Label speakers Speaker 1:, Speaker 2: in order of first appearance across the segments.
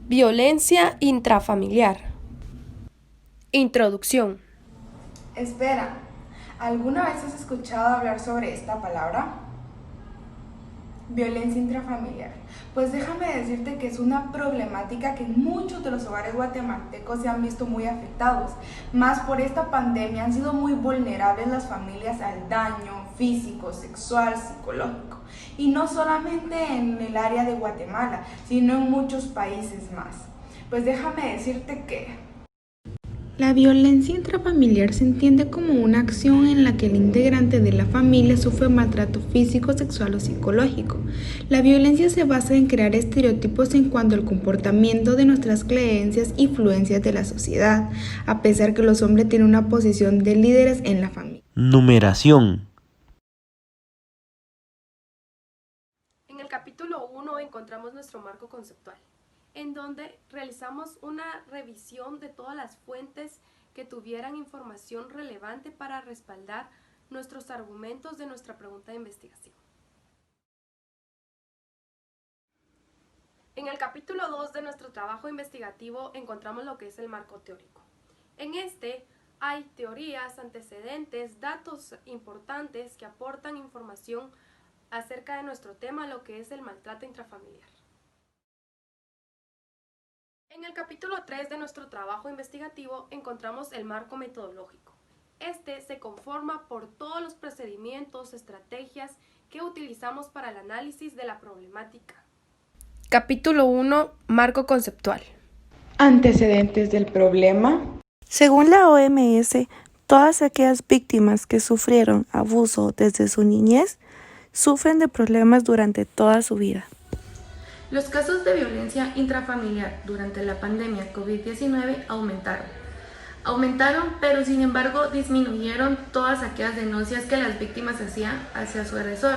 Speaker 1: Violencia intrafamiliar. Introducción.
Speaker 2: Espera, ¿alguna vez has escuchado hablar sobre esta palabra? Violencia intrafamiliar. Pues déjame decirte que es una problemática que en muchos de los hogares guatemaltecos se han visto muy afectados. Más por esta pandemia han sido muy vulnerables las familias al daño físico, sexual, psicológico. Y no solamente en el área de Guatemala, sino en muchos países más. Pues déjame decirte que la violencia intrafamiliar se entiende como una acción en la que el integrante de la familia sufre maltrato físico, sexual o psicológico. La violencia se basa en crear estereotipos en cuanto al comportamiento de nuestras creencias e influencias de la sociedad, a pesar que los hombres tienen una posición de líderes en la familia.
Speaker 3: Numeración.
Speaker 1: En el capítulo 1 encontramos nuestro marco conceptual, en donde realizamos una revisión de todas las fuentes que tuvieran información relevante para respaldar nuestros argumentos de nuestra pregunta de investigación. En el capítulo 2 de nuestro trabajo investigativo encontramos lo que es el marco teórico. En este hay teorías, antecedentes, datos importantes que aportan información acerca de nuestro tema, lo que es el maltrato intrafamiliar. En el capítulo 3 de nuestro trabajo investigativo encontramos el marco metodológico. Este se conforma por todos los procedimientos, estrategias que utilizamos para el análisis de la problemática. Capítulo 1. Marco conceptual.
Speaker 2: Antecedentes del problema.
Speaker 4: Según la OMS, todas aquellas víctimas que sufrieron abuso desde su niñez sufren de problemas durante toda su vida.
Speaker 5: Los casos de violencia intrafamiliar durante la pandemia COVID-19 aumentaron, pero sin embargo disminuyeron todas aquellas denuncias que las víctimas hacían hacia su agresor,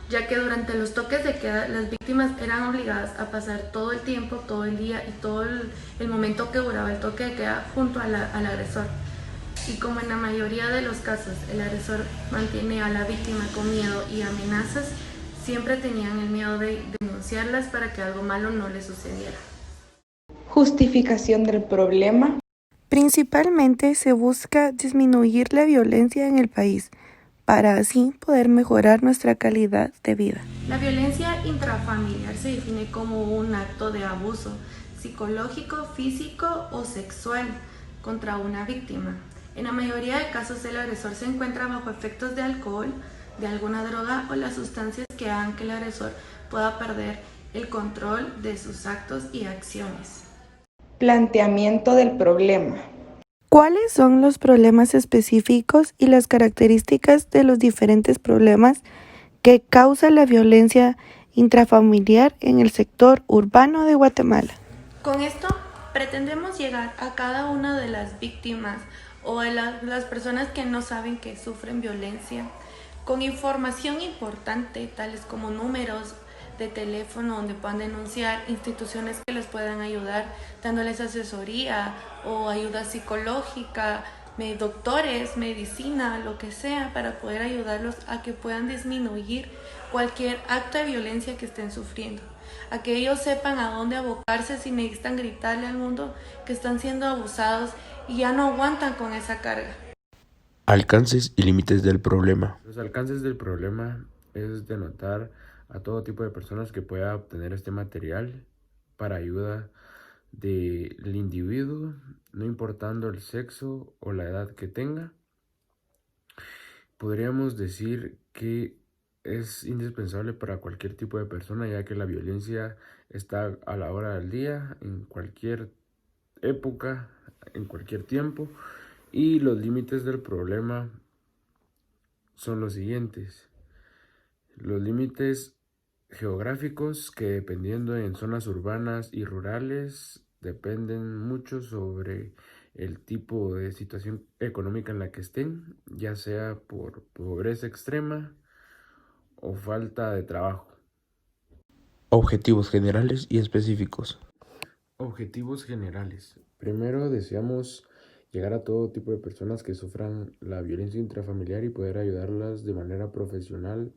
Speaker 5: ya que durante los toques de queda las víctimas eran obligadas a pasar todo el tiempo, todo el día y todo el momento que duraba el toque de queda junto al agresor. Y como en la mayoría de los casos el agresor mantiene a la víctima con miedo y amenazas, siempre tenían el miedo de denunciarlas para que algo malo no les sucediera.
Speaker 2: Justificación del problema.
Speaker 4: Principalmente se busca disminuir la violencia en el país, para así poder mejorar nuestra calidad de vida.
Speaker 5: La violencia intrafamiliar se define como un acto de abuso psicológico, físico o sexual contra una víctima. En la mayoría de casos el agresor se encuentra bajo efectos de alcohol, de alguna droga o las sustancias que hagan que el agresor pueda perder el control de sus actos y acciones.
Speaker 2: Planteamiento del problema.
Speaker 4: ¿Cuáles son los problemas específicos y las características de los diferentes problemas que causa la violencia intrafamiliar en el sector urbano de Guatemala?
Speaker 5: Con esto pretendemos llegar a cada una de las víctimas o a las personas que no saben que sufren violencia con información importante, tales como números de teléfono donde puedan denunciar, instituciones que les puedan ayudar, dándoles asesoría o ayuda psicológica, doctores, medicina, lo que sea, para poder ayudarlos a que puedan disminuir cualquier acto de violencia que estén sufriendo, a que ellos sepan a dónde abocarse si necesitan gritarle al mundo que están siendo abusados y ya no aguantan con esa carga.
Speaker 3: Alcances y límites del problema.
Speaker 6: Los alcances del problema es denotar a todo tipo de personas que pueda obtener este material para ayuda del individuo, no importando el sexo o la edad que tenga. Podríamos decir que es indispensable para cualquier tipo de persona, ya que la violencia está a la hora del día, en cualquier época, en cualquier tiempo, y los límites del problema son los siguientes. Los límites geográficos, que dependiendo en zonas urbanas y rurales dependen mucho sobre el tipo de situación económica en la que estén, ya sea por pobreza extrema o falta de trabajo.
Speaker 3: Objetivos generales y específicos.
Speaker 6: Objetivos generales. Primero, deseamos llegar a todo tipo de personas que sufran la violencia intrafamiliar y poder ayudarlas de manera profesional,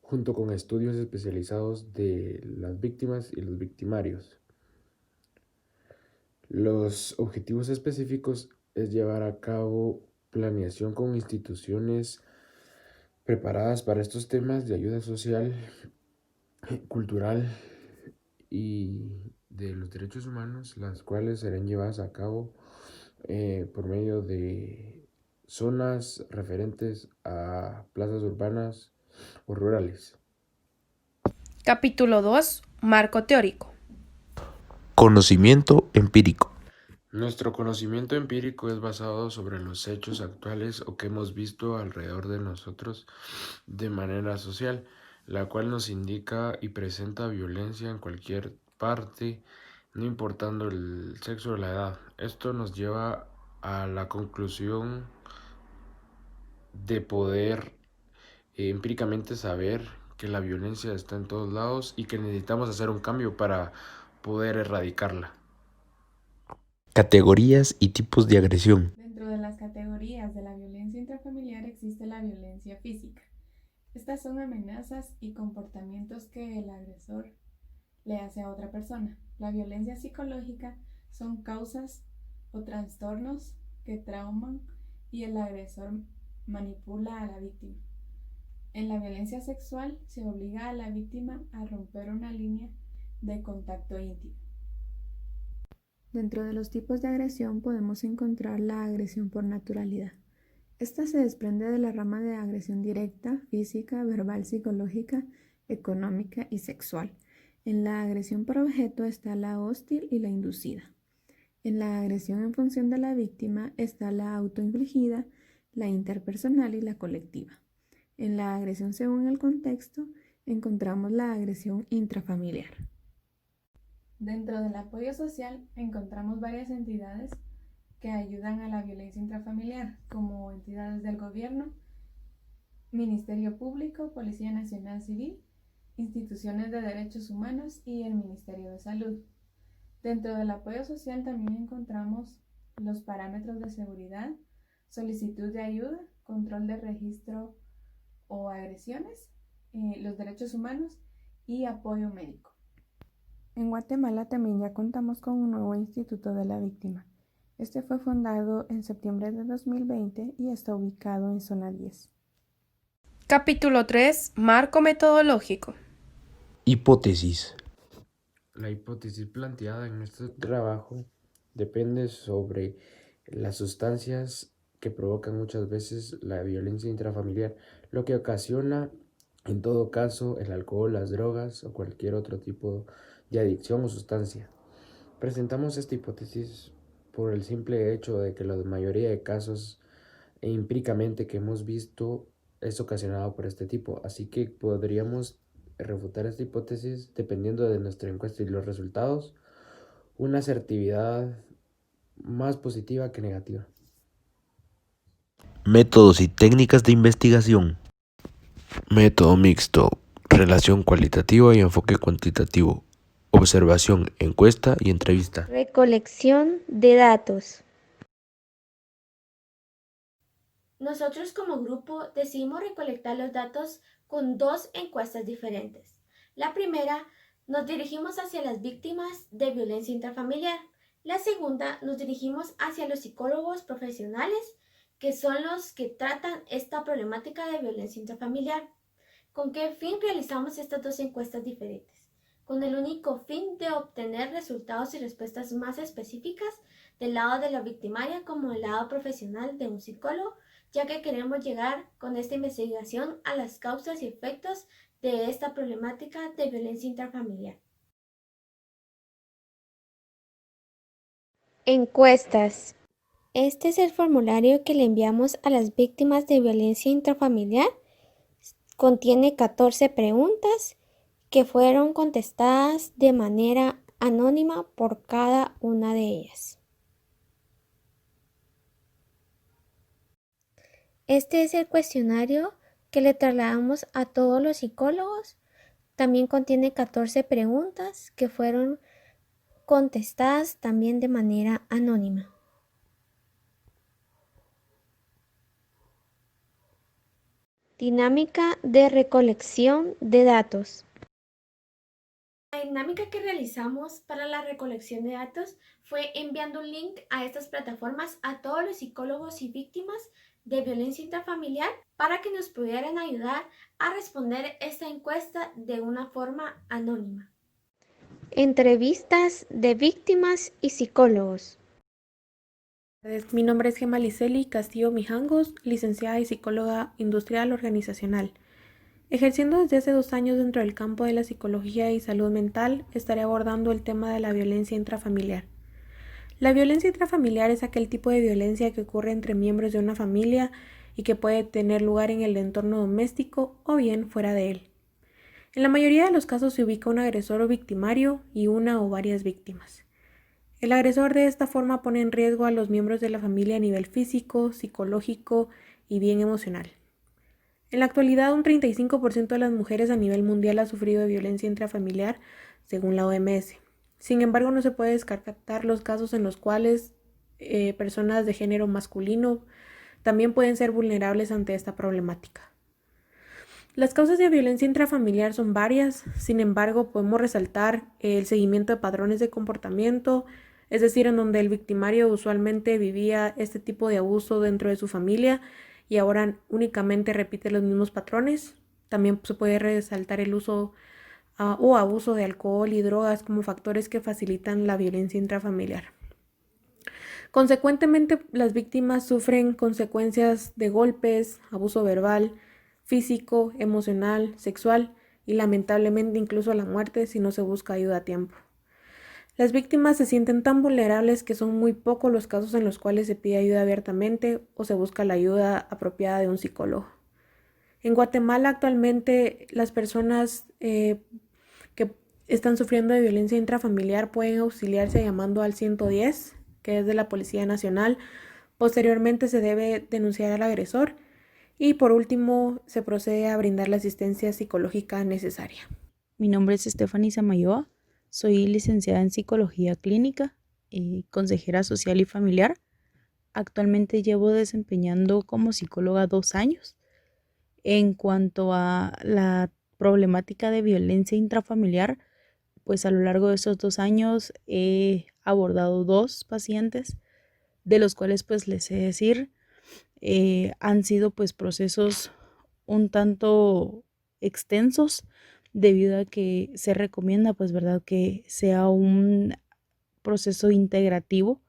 Speaker 6: junto con estudios especializados de las víctimas y los victimarios. Los objetivos específicos es llevar a cabo planeación con instituciones preparadas para estos temas de ayuda social, cultural y de los derechos humanos, las cuales serán llevadas a cabo por medio de zonas referentes a plazas urbanas o rurales.
Speaker 1: Capítulo 2. Marco teórico.
Speaker 3: Conocimiento empírico.
Speaker 6: Nuestro conocimiento empírico es basado sobre los hechos actuales o que hemos visto alrededor de nosotros de manera social, la cual nos indica y presenta violencia en cualquier parte, no importando el sexo o la edad. Esto nos lleva a la conclusión de poder empíricamente saber que la violencia está en todos lados y que necesitamos hacer un cambio para poder erradicarla.
Speaker 3: Categorías y tipos de agresión.
Speaker 2: Dentro de las categorías de la violencia intrafamiliar existe la violencia física. Estas son amenazas y comportamientos que el agresor le hace a otra persona. La violencia psicológica son causas o trastornos que trauman y el agresor manipula a la víctima. En la violencia sexual se obliga a la víctima a romper una línea de contacto íntimo. Dentro de los tipos de agresión podemos encontrar la agresión por naturalidad. Esta se desprende de la rama de agresión directa, física, verbal, psicológica, económica y sexual. En la agresión por objeto está la hostil y la inducida. En la agresión en función de la víctima está la autoinfligida, la interpersonal y la colectiva. En la agresión según el contexto encontramos la agresión intrafamiliar. Dentro del apoyo social encontramos varias entidades que ayudan a la violencia intrafamiliar, como entidades del gobierno, Ministerio Público, Policía Nacional Civil, instituciones de derechos humanos y el Ministerio de Salud. Dentro del apoyo social también encontramos los parámetros de seguridad, solicitud de ayuda, control de registro o agresiones, los derechos humanos y apoyo médico. En Guatemala también ya contamos con un nuevo Instituto de la Víctima. Este fue fundado en septiembre de 2020 y está ubicado en Zona 10.
Speaker 1: Capítulo 3. Marco metodológico.
Speaker 3: Hipótesis.
Speaker 6: La hipótesis planteada en este trabajo depende sobre las sustancias que provocan muchas veces la violencia intrafamiliar, lo que ocasiona en todo caso el alcohol, las drogas o cualquier otro tipo de adicción o sustancia. Presentamos esta hipótesis por el simple hecho de que la mayoría de casos empíricamente que hemos visto es ocasionado por este tipo, así que podríamos refutar esta hipótesis dependiendo de nuestra encuesta y los resultados, una asertividad más positiva que negativa.
Speaker 3: Métodos y técnicas de investigación. Método mixto. Relación cualitativa y enfoque cuantitativo. Observación, encuesta y entrevista.
Speaker 7: Recolección de datos. Nosotros como grupo decidimos recolectar los datos con dos encuestas diferentes. La primera, nos dirigimos hacia las víctimas de violencia intrafamiliar. La segunda, nos dirigimos hacia los psicólogos profesionales, que son los que tratan esta problemática de violencia intrafamiliar. ¿Con qué fin realizamos estas dos encuestas diferentes? Con el único fin de obtener resultados y respuestas más específicas del lado de la victimaria como del lado profesional de un psicólogo, ya que queremos llegar con esta investigación a las causas y efectos de esta problemática de violencia intrafamiliar. Encuestas. Este es el formulario que le enviamos a las víctimas de violencia intrafamiliar. Contiene 14 preguntas que fueron contestadas de manera anónima por cada una de ellas. Este es el cuestionario que le trasladamos a todos los psicólogos. También contiene 14 preguntas que fueron contestadas también de manera anónima. Dinámica de recolección de datos. La dinámica que realizamos para la recolección de datos fue enviando un link a estas plataformas a todos los psicólogos y víctimas de violencia intrafamiliar para que nos pudieran ayudar a responder esta encuesta de una forma anónima. Entrevistas de víctimas y psicólogos.
Speaker 8: Mi nombre es Gemma Liceli Castillo Mijangos, licenciada y psicóloga industrial organizacional. Ejerciendo desde hace 2 años dentro del campo de la psicología y salud mental, estaré abordando el tema de la violencia intrafamiliar. La violencia intrafamiliar es aquel tipo de violencia que ocurre entre miembros de una familia y que puede tener lugar en el entorno doméstico o bien fuera de él. En la mayoría de los casos se ubica un agresor o victimario y una o varias víctimas. El agresor de esta forma pone en riesgo a los miembros de la familia a nivel físico, psicológico y bien emocional. En la actualidad, un 35% de las mujeres a nivel mundial ha sufrido de violencia intrafamiliar, según la OMS. Sin embargo, no se puede descartar los casos en los cuales personas de género masculino también pueden ser vulnerables ante esta problemática. Las causas de violencia intrafamiliar son varias, sin embargo, podemos resaltar el seguimiento de patrones de comportamiento, es decir, en donde el victimario usualmente vivía este tipo de abuso dentro de su familia y ahora únicamente repite los mismos patrones. También se puede resaltar el uso o abuso de alcohol y drogas como factores que facilitan la violencia intrafamiliar. Consecuentemente, las víctimas sufren consecuencias de golpes, abuso verbal, físico, emocional, sexual y lamentablemente incluso la muerte si no se busca ayuda a tiempo. Las víctimas se sienten tan vulnerables que son muy pocos los casos en los cuales se pide ayuda abiertamente o se busca la ayuda apropiada de un psicólogo. En Guatemala actualmente las personas que están sufriendo de violencia intrafamiliar pueden auxiliarse llamando al 110, que es de la Policía Nacional. Posteriormente se debe denunciar al agresor y por último se procede a brindar la asistencia psicológica necesaria.
Speaker 9: Mi nombre es Stephanie Samayoa. Soy licenciada en Psicología Clínica y consejera social y familiar. Actualmente llevo desempeñando como psicóloga 2 años. En cuanto a la problemática de violencia intrafamiliar, pues a lo largo de esos 2 años he abordado 2 pacientes, de los cuales pues les he de decir, han sido pues procesos un tanto extensos, debido a que se recomienda, pues, ¿verdad?, que sea un proceso integrativo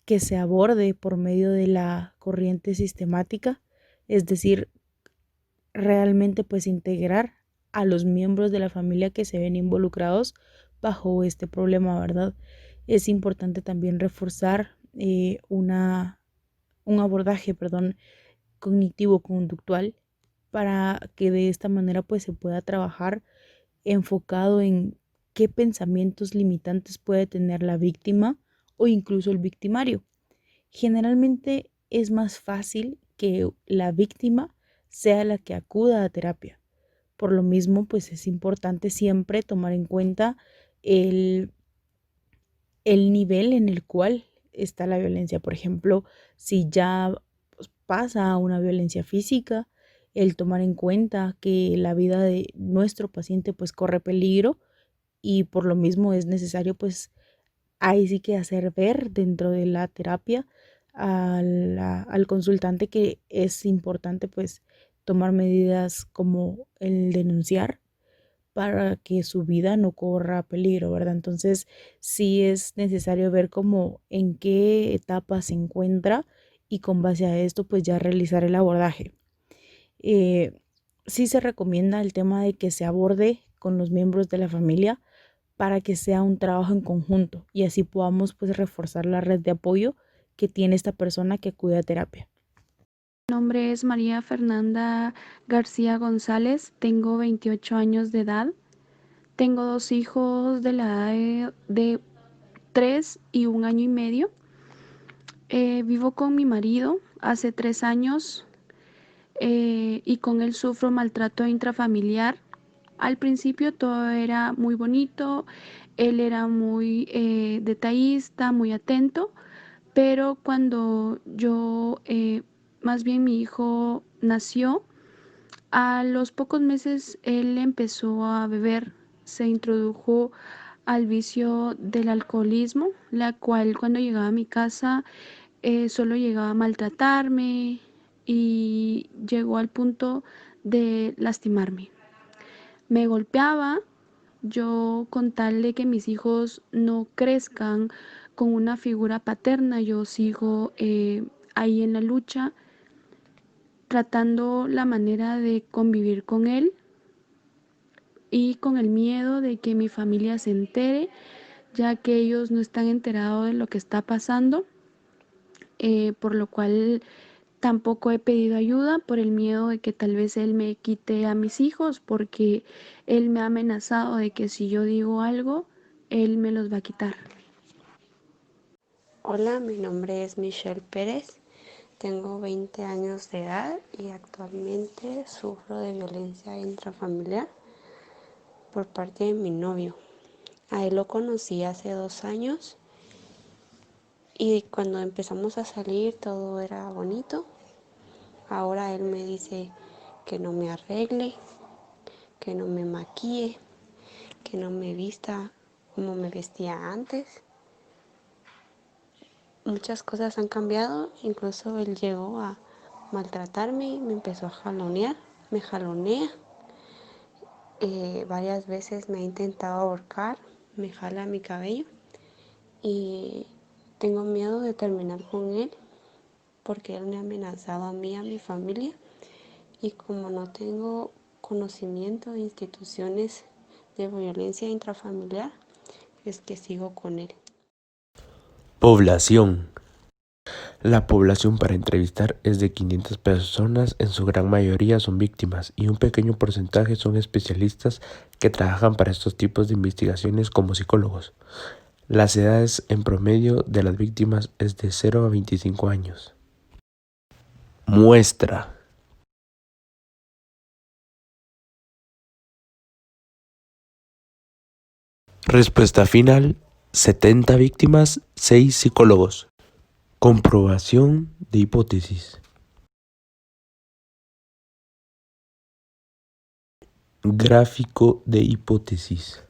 Speaker 9: que se aborde por medio de la corriente sistemática, es decir, realmente, pues, integrar a los miembros de la familia que se ven involucrados bajo este problema, ¿verdad? Es importante también reforzar un abordaje, cognitivo-conductual para que de esta manera, pues, se pueda trabajar enfocado en qué pensamientos limitantes puede tener la víctima o incluso el victimario. Generalmente es más fácil que la víctima sea la que acuda a terapia. Por lo mismo, pues es importante siempre tomar en cuenta el nivel en el cual está la violencia. Por ejemplo, si ya pasa a una violencia física, el tomar en cuenta que la vida de nuestro paciente pues corre peligro y por lo mismo es necesario pues ahí sí que hacer ver dentro de la terapia al consultante que es importante pues tomar medidas como el denunciar para que su vida no corra peligro, ¿verdad? Entonces sí es necesario ver cómo en qué etapa se encuentra y con base a esto pues ya realizar el abordaje. Sí se recomienda el tema de que se aborde con los miembros de la familia para que sea un trabajo en conjunto y así podamos pues reforzar la red de apoyo que tiene esta persona que acude a terapia.
Speaker 10: Mi nombre es María Fernanda García González, tengo 28 años de edad, tengo 2 hijos de la edad de 3 y 1 año y medio. Vivo con mi marido hace 3 años y con él sufro maltrato intrafamiliar. Al principio todo era muy bonito, él era muy detallista, muy atento, pero cuando más bien mi hijo nació, a los pocos meses él empezó a beber se introdujo al vicio del alcoholismo, la cual cuando llegaba a mi casa solo llegaba a maltratarme y llegó al punto de lastimarme. Me golpeaba, yo con tal de que mis hijos no crezcan con una figura paterna, yo sigo ahí en la lucha, tratando la manera de convivir con él y con el miedo de que mi familia se entere, ya que ellos no están enterados de lo que está pasando, por lo cual tampoco he pedido ayuda por el miedo de que tal vez él me quite a mis hijos, porque él me ha amenazado de que si yo digo algo, él me los va a quitar.
Speaker 11: Hola, mi nombre es Michelle Pérez, tengo 20 años de edad y actualmente sufro de violencia intrafamiliar por parte de mi novio. A él lo conocí hace 2 años y cuando empezamos a salir todo era bonito. Ahora él me dice que no me arregle, que no me maquille, que no me vista como me vestía antes. Muchas cosas han cambiado, incluso él llegó a maltratarme, me empezó a jalonear, me jalonea. Varias veces me ha intentado ahorcar, me jala mi cabello y tengo miedo de terminar con él porque él me ha amenazado a mí y a mi familia, y como no tengo conocimiento de instituciones de violencia intrafamiliar, es que sigo con él.
Speaker 3: Población. La población para entrevistar es de 500 personas, en su gran mayoría son víctimas y un pequeño porcentaje son especialistas que trabajan para estos tipos de investigaciones como psicólogos. Las edades en promedio de las víctimas es de 0 a 25 años. Muestra. Respuesta final: 70 víctimas, 6 psicólogos. Comprobación de hipótesis. Gráfico de hipótesis.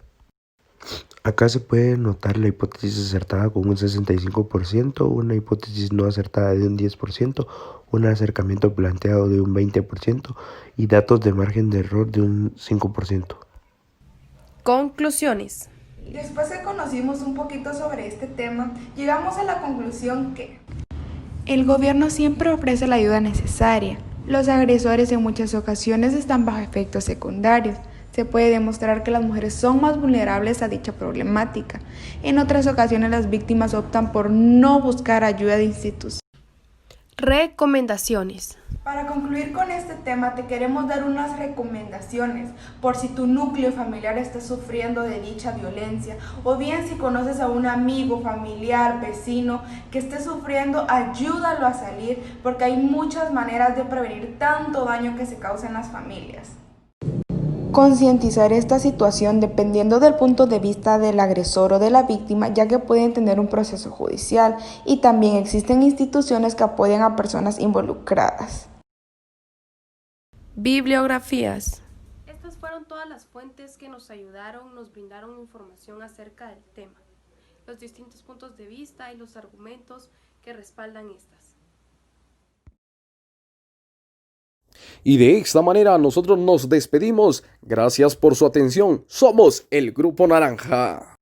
Speaker 3: Acá se puede notar la hipótesis acertada con un 65%, una hipótesis no acertada de un 10%, un acercamiento planteado de un 20% y datos de margen de error de un 5%.
Speaker 1: Conclusiones.
Speaker 2: Después que conocimos un poquito sobre este tema, llegamos a la conclusión que el gobierno siempre ofrece la ayuda necesaria. Los agresores en muchas ocasiones están bajo efectos secundarios. Se puede demostrar que las mujeres son más vulnerables a dicha problemática. En otras ocasiones las víctimas optan por no buscar ayuda de instituciones.
Speaker 1: Recomendaciones.
Speaker 2: Para concluir con este tema, te queremos dar unas recomendaciones por si tu núcleo familiar está sufriendo de dicha violencia, o bien si conoces a un amigo, familiar, vecino que esté sufriendo, ayúdalo a salir, porque hay muchas maneras de prevenir tanto daño que se causa en las familias. Concientizar esta situación dependiendo del punto de vista del agresor o de la víctima, ya que pueden tener un proceso judicial, y también existen instituciones que apoyan a personas involucradas.
Speaker 1: Bibliografías. Estas fueron todas las fuentes que nos brindaron información acerca del tema, los distintos puntos de vista y los argumentos que respaldan estas.
Speaker 12: Y de esta manera nosotros nos despedimos. Gracias por su atención. Somos el Grupo Naranja.